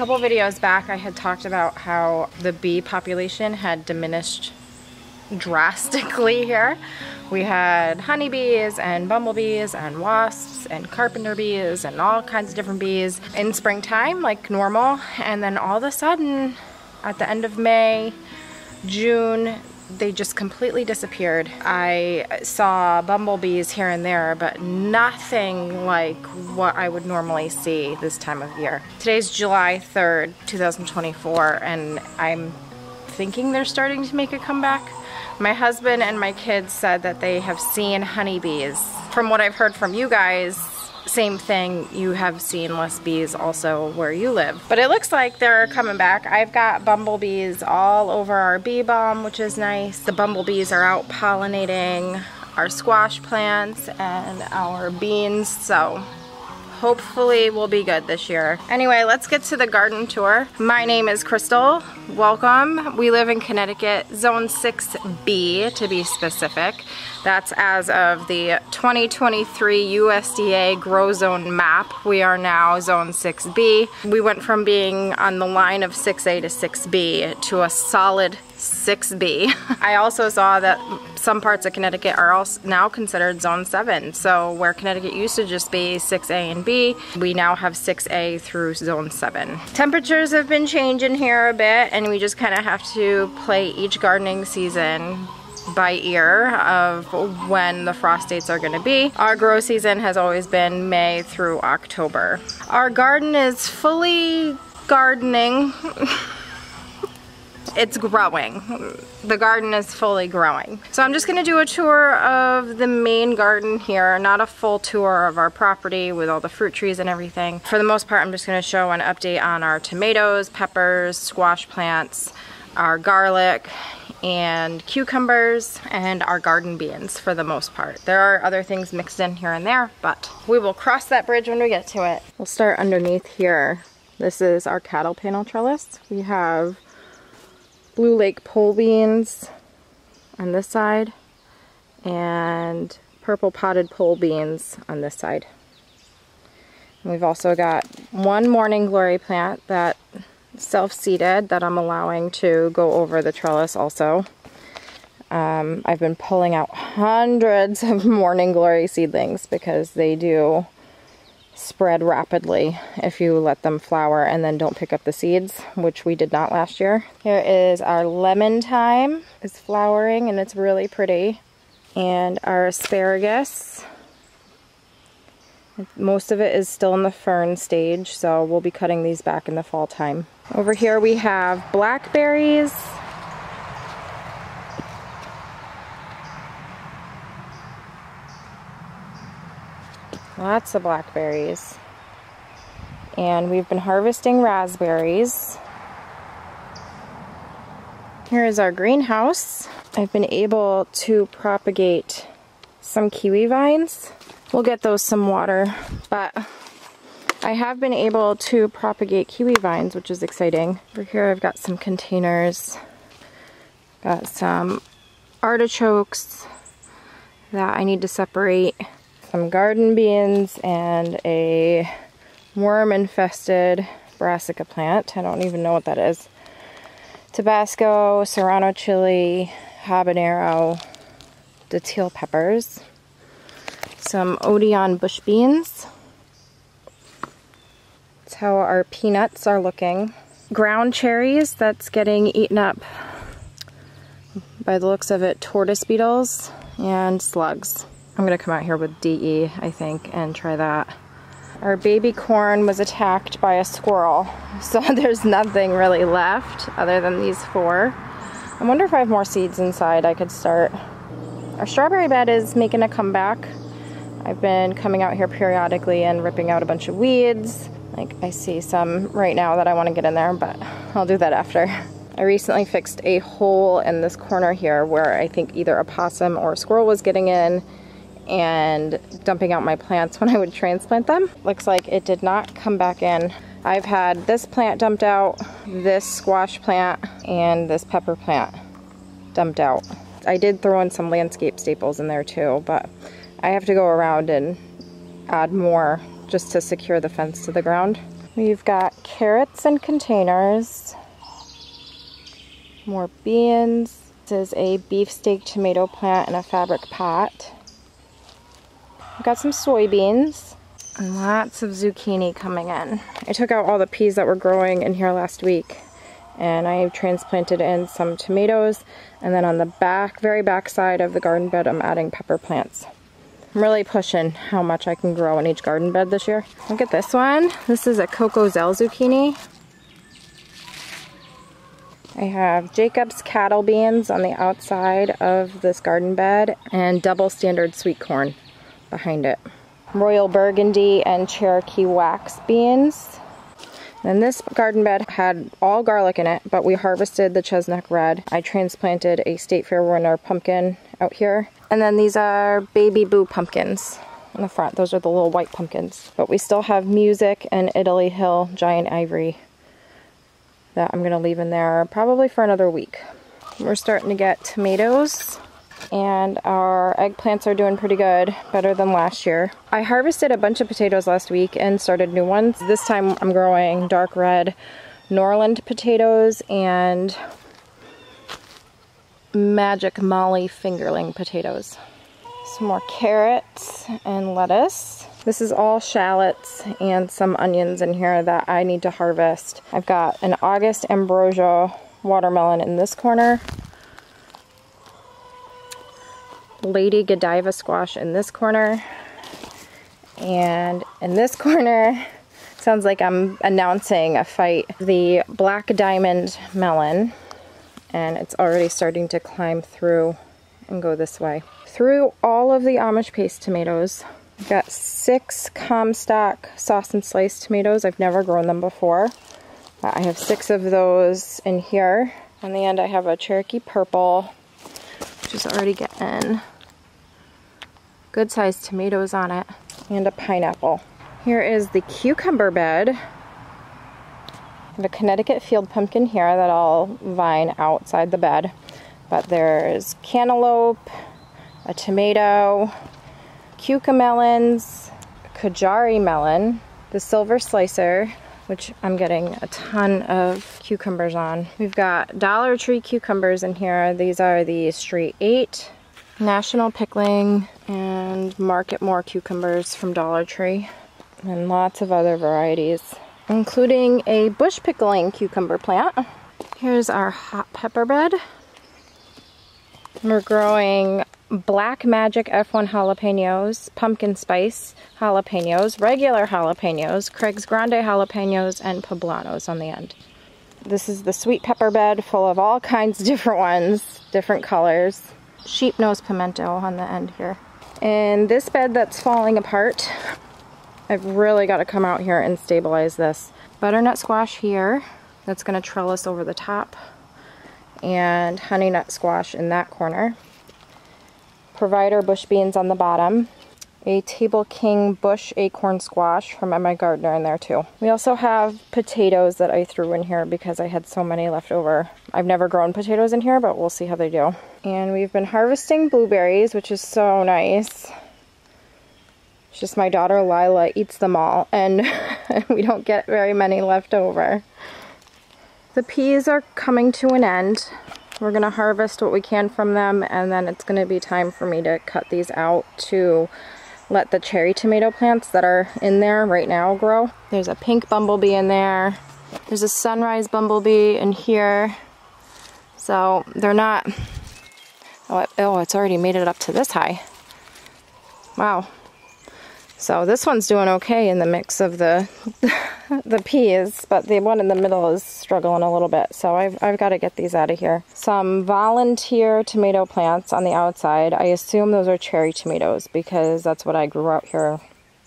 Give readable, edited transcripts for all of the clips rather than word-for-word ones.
couple videos back I had talked about how the bee population had diminished drastically here. We had honeybees and bumblebees and wasps and carpenter bees and all kinds of different bees in springtime like normal, and then all of a sudden at the end of May, June, they just completely disappeared. I saw bumblebees here and there, but nothing like what I would normally see this time of year. Today's July 3rd, 2024, and I'm thinking they're starting to make a comeback. My husband and my kids said that they have seen honeybees. From what I've heard from you guys, same thing, you have seen less bees also where you live. But it looks like they're coming back. I've got bumblebees all over our bee balm, which is nice. The bumblebees are out pollinating our squash plants and our beans, so hopefully we'll be good this year. Anyway, let's get to the garden tour. My name is Crystal. Welcome. We live in Connecticut, Zone 6B to be specific. That's as of the 2023 USDA Grow Zone map. We are now Zone 6B. We went from being on the line of 6A to 6B to a solid 6B. I also saw that some parts of Connecticut are also now considered Zone 7. So where Connecticut used to just be 6A and B, we now have 6A through Zone 7. Temperatures have been changing here a bit, and we just kind of have to play each gardening season by ear of when the frost dates are going to be. Our grow season has always been May through October. Our garden is fully gardening. It's growing. The garden is fully growing. So I'm just gonna do a tour of the main garden here, not a full tour of our property with all the fruit trees and everything. For the most part, I'm just gonna show an update on our tomatoes, peppers, squash plants, our garlic, and cucumbers, and our garden beans for the most part. There are other things mixed in here and there, but we will cross that bridge when we get to it. We'll start underneath here. This is our cattle panel trellis. We have Blue Lake pole beans on this side and purple potted pole beans on this side. And we've also got one morning glory plant that self-seeded that I'm allowing to go over the trellis also. I've been pulling out hundreds of morning glory seedlings because they do spread rapidly if you let them flower and then don't pick up the seeds, which we did not last year. Here is our lemon thyme. It's flowering and it's really pretty. And our asparagus. Most of it is still in the fern stage, so we'll be cutting these back in the fall time. Over here we have blackberries. Lots of blackberries. And we've been harvesting raspberries. Here is our greenhouse. I've been able to propagate some kiwi vines. We'll get those some water, but I have been able to propagate kiwi vines, which is exciting. Over here I've got some containers. Got some artichokes that I need to separate. Some garden beans and a worm-infested brassica plant. I don't even know what that is. Tabasco, serrano chili, habanero, datil peppers, some Odeon bush beans. That's how our peanuts are looking. Ground cherries, that's getting eaten up by the looks of it, tortoise beetles and slugs. I'm gonna come out here with DE, I think, and try that. Our baby corn was attacked by a squirrel, so there's nothing really left other than these four. I wonder if I have more seeds inside I could start. Our strawberry bed is making a comeback. I've been coming out here periodically and ripping out a bunch of weeds. Like, I see some right now that I want to get in there, but I'll do that after. I recently fixed a hole in this corner here where I think either a possum or a squirrel was getting in and dumping out my plants when I would transplant them. Looks like it did not come back in. I've had this plant dumped out, this squash plant, and this pepper plant dumped out. I did throw in some landscape staples in there too, but I have to go around and add more just to secure the fence to the ground. We've got carrots in containers, more beans. This is a beefsteak tomato plant in a fabric pot. We've got some soybeans and lots of zucchini coming in. I took out all the peas that were growing in here last week, and I transplanted in some tomatoes, and then on the back, very back side of the garden bed, I'm adding pepper plants. I'm really pushing how much I can grow in each garden bed this year. Look at this one. This is a Coco Zell zucchini. I have Jacob's cattle beans on the outside of this garden bed and double standard sweet corn behind it. Royal Burgundy and Cherokee wax beans. And this garden bed had all garlic in it, but we harvested the chestnut red. I transplanted a State Fair winner pumpkin out here. And then these are Baby Boo pumpkins in the front. Those are the little white pumpkins. But we still have Music and Italy Hill giant ivory that I'm gonna leave in there probably for another week. We're starting to get tomatoes, and our eggplants are doing pretty good, better than last year. I harvested a bunch of potatoes last week and started new ones. This time I'm growing dark red Norland potatoes and Magic Molly fingerling potatoes. Some more carrots and lettuce. This is all shallots and some onions in here that I need to harvest. I've got an August Ambrosia watermelon in this corner, Lady Godiva squash in this corner, and in this corner, sounds like I'm announcing a fight, the Black Diamond melon, and it's already starting to climb through and go this way. Through all of the Amish paste tomatoes, I've got 6 Comstock sauce and slice tomatoes. I've never grown them before. I have 6 of those in here. On the end I have a Cherokee purple, which is already getting good sized tomatoes on it, and a pineapple. Here is the cucumber bed. I have a Connecticut field pumpkin here that I'll vine outside the bed. But there's cantaloupe, a tomato, cucamelons, Kajari melon, the silver slicer, which I'm getting a ton of cucumbers on. We've got Dollar Tree cucumbers in here. These are the Street 8, National Pickling, and Market More cucumbers from Dollar Tree, and lots of other varieties, including a bush pickling cucumber plant. Here's our hot pepper bed. We're growing Black Magic F1 jalapenos, pumpkin spice jalapenos, regular jalapenos, Craig's Grande jalapenos, and poblanos on the end. This is the sweet pepper bed full of all kinds of different ones, different colors. Sheep nose pimento on the end here. And this bed that's falling apart, I've really got to come out here and stabilize this. Butternut squash here, that's going to trellis over the top, and honey nut squash in that corner. Provider bush beans on the bottom. A Table King bush acorn squash from my gardener in there too. We also have potatoes that I threw in here because I had so many left over. I've never grown potatoes in here, but we'll see how they do. And we've been harvesting blueberries, which is so nice. It's just my daughter Lila eats them all, and we don't get very many left over. The peas are coming to an end. We're gonna harvest what we can from them, and then it's gonna be time for me to cut these out to let the cherry tomato plants that are in there right now grow. There's a pink bumblebee in there. There's a sunrise bumblebee in here. So they're not, oh, it's already made it up to this high. Wow. So this one's doing okay in the mix of the the peas, but the one in the middle is struggling a little bit. So I've got to get these out of here. Some volunteer tomato plants on the outside. I assume those are cherry tomatoes because that's what I grew out here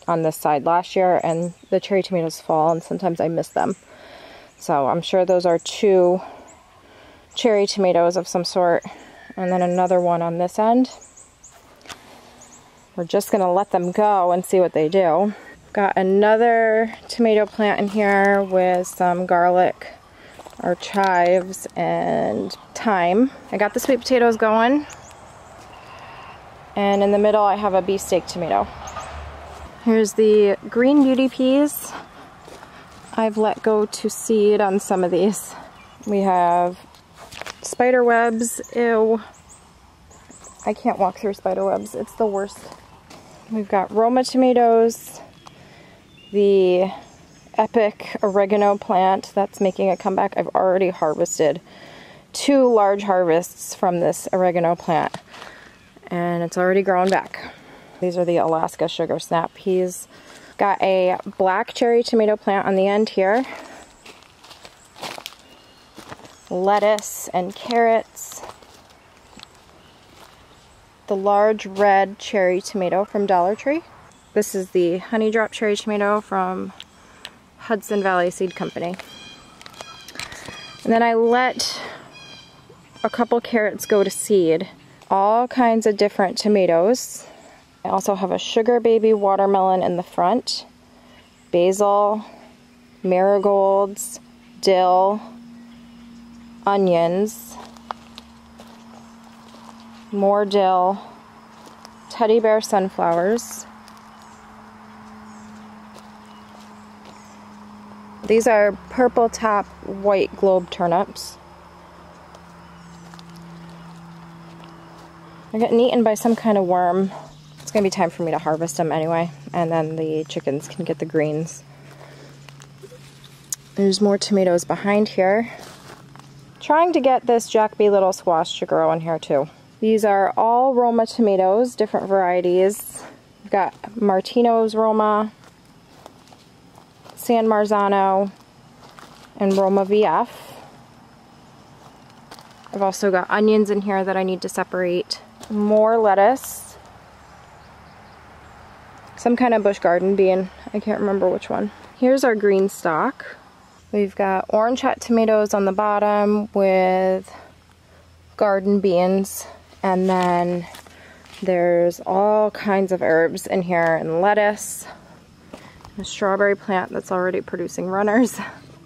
on this side last year, and the cherry tomatoes fall and sometimes I miss them. So I'm sure those are 2 cherry tomatoes of some sort, and then another one on this end. We're just gonna let them go and see what they do. Got another tomato plant in here with some garlic or chives and thyme. I got the sweet potatoes going, and in the middle I have a beefsteak tomato. Here's the green beauty peas. I've let go to seed on some of these. We have spider webs. Ew. I can't walk through spider webs. It's the worst. We've got Roma tomatoes. The epic oregano plant that's making a comeback. I've already harvested 2 large harvests from this oregano plant. And it's already grown back. These are the Alaska sugar snap peas. Got a black cherry tomato plant on the end here. Lettuce and carrots. The large red cherry tomato from Dollar Tree. This is the honey drop cherry tomato from Hudson Valley Seed Company. And then I let a couple carrots go to seed. All kinds of different tomatoes. I also have a sugar baby watermelon in the front. Basil, marigolds, dill, onions, more dill, teddy bear sunflowers. These are purple top white globe turnips. They're getting eaten by some kind of worm. It's gonna be time for me to harvest them anyway, and then the chickens can get the greens. There's more tomatoes behind here. Trying to get this Jack B. Little squash to grow in here too. These are all Roma tomatoes, different varieties. We've got Martino's Roma, San Marzano, and Roma VF. I've also got onions in here that I need to separate. More lettuce. Some kind of bush garden bean. I can't remember which one. Here's our Greenstalk. We've got orange hot tomatoes on the bottom with garden beans. And then there's all kinds of herbs in here and lettuce. A strawberry plant that's already producing runners.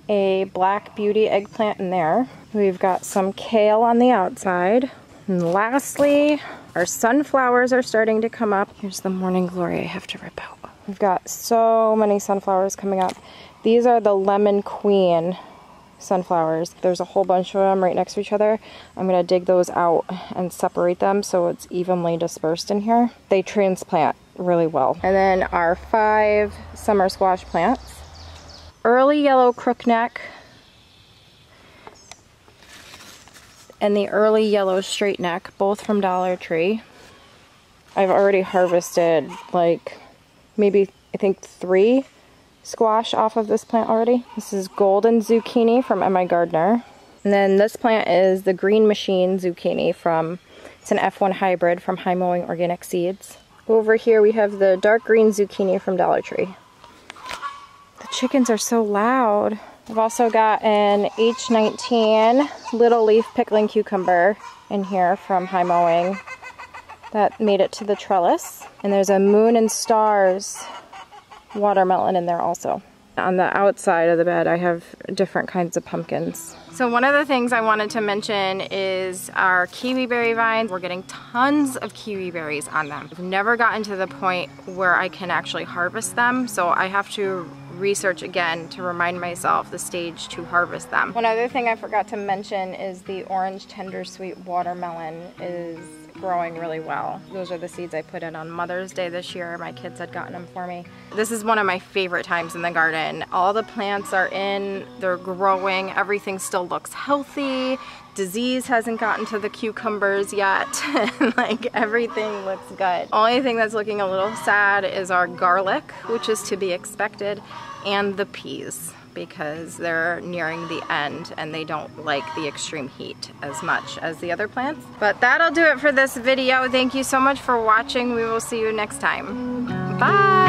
A black beauty eggplant in there. We've got some kale on the outside. And lastly, our sunflowers are starting to come up. Here's the morning glory I have to rip out. We've got so many sunflowers coming up. These are the Lemon Queen sunflowers. There's a whole bunch of them right next to each other. I'm gonna dig those out and separate them so it's evenly dispersed in here. They transplant really well. And then our 5 summer squash plants. Early yellow crookneck and the early yellow straight neck, both from Dollar Tree. I've already harvested like maybe I think 3 squash off of this plant already. This is golden zucchini from M.I. Gardner. And then this plant is the Green Machine zucchini from, it's an F1 hybrid from High Mowing Organic Seeds. Over here we have the dark green zucchini from Dollar Tree. The chickens are so loud. I've also got an H19 little leaf pickling cucumber in here from High Mowing that made it to the trellis. And there's a Moon and Stars watermelon in there also. On the outside of the bed I have different kinds of pumpkins. So one of the things I wanted to mention is our kiwi berry vines. We're getting tons of kiwi berries on them. I've never gotten to the point where I can actually harvest them, so I have to research again to remind myself the stage to harvest them. One other thing I forgot to mention is the orange tender sweet watermelon is growing really well. Those are the seeds I put in on Mother's Day this year. My kids had gotten them for me. This is one of my favorite times in the garden. All the plants are in, they're growing, everything still looks healthy. Disease hasn't gotten to the cucumbers yet. Like everything looks good. Only thing that's looking a little sad is our garlic, which is to be expected, and the peas, because they're nearing the end and they don't like the extreme heat as much as the other plants. But that'll do it for this video. Thank you so much for watching. We will see you next time. Bye!